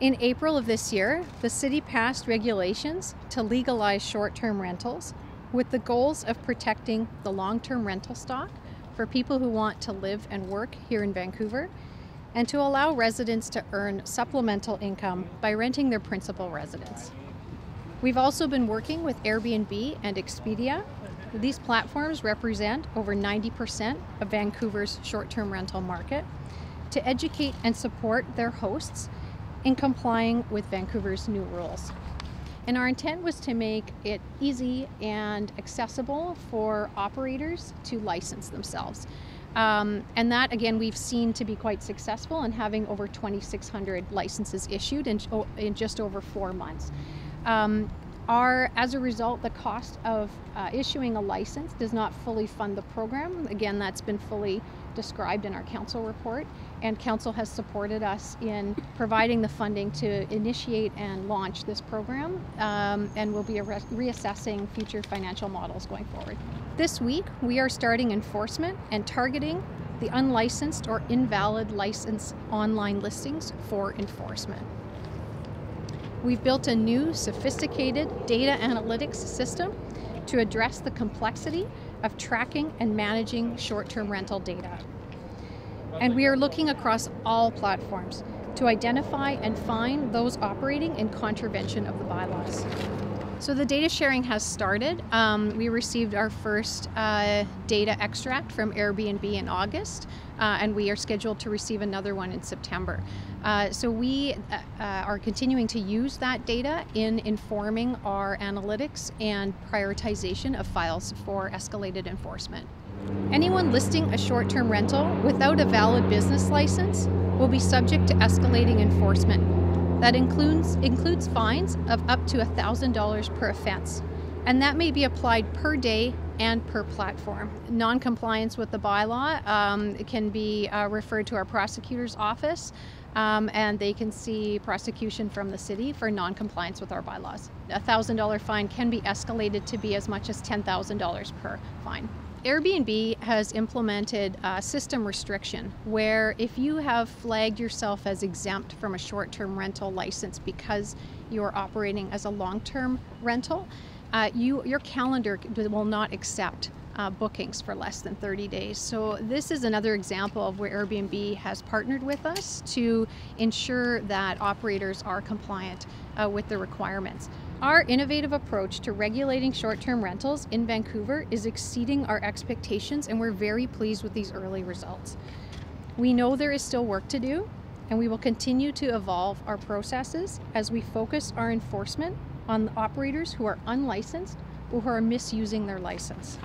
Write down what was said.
In April of this year, the city passed regulations to legalize short-term rentals with the goals of protecting the long-term rental stock for people who want to live and work here in Vancouver, and to allow residents to earn supplemental income by renting their principal residence. We've also been working with Airbnb and Expedia. These platforms represent over 90% of Vancouver's short-term rental market, to educate and support their hosts in complying with Vancouver's new rules. And our intent was to make it easy and accessible for operators to license themselves. And that, again, we've seen to be quite successful in having over 2,600 licenses issued in just over 4 months. As a result, the cost of issuing a license does not fully fund the program. Again, that's been fully described in our council report, and council has supported us in providing the funding to initiate and launch this program, and we'll be reassessing future financial models going forward. This week, we are starting enforcement and targeting the unlicensed or invalid license online listings for enforcement. We've built a new sophisticated data analytics system to address the complexity of tracking and managing short-term rental data. And we are looking across all platforms to identify and find those operating in contravention of the bylaws. So the data sharing has started. We received our first data extract from Airbnb in August, and we are scheduled to receive another one in September. So we are continuing to use that data in informing our analytics and prioritization of files for escalated enforcement. Anyone listing a short-term rental without a valid business license will be subject to escalating enforcement. That includes fines of up to $1,000 per offense, and that may be applied per day and per platform. Non-compliance with the bylaw can be referred to our prosecutor's office, and they can see prosecution from the city for non-compliance with our bylaws. A $1,000 fine can be escalated to be as much as $10,000 per fine. Airbnb has implemented a system restriction where if you have flagged yourself as exempt from a short-term rental license because you're operating as a long-term rental, your calendar will not accept bookings for less than 30 days. So this is another example of where Airbnb has partnered with us to ensure that operators are compliant with the requirements. Our innovative approach to regulating short-term rentals in Vancouver is exceeding our expectations, and we're very pleased with these early results. We know there is still work to do, and we will continue to evolve our processes as we focus our enforcement on the operators who are unlicensed or who are misusing their license.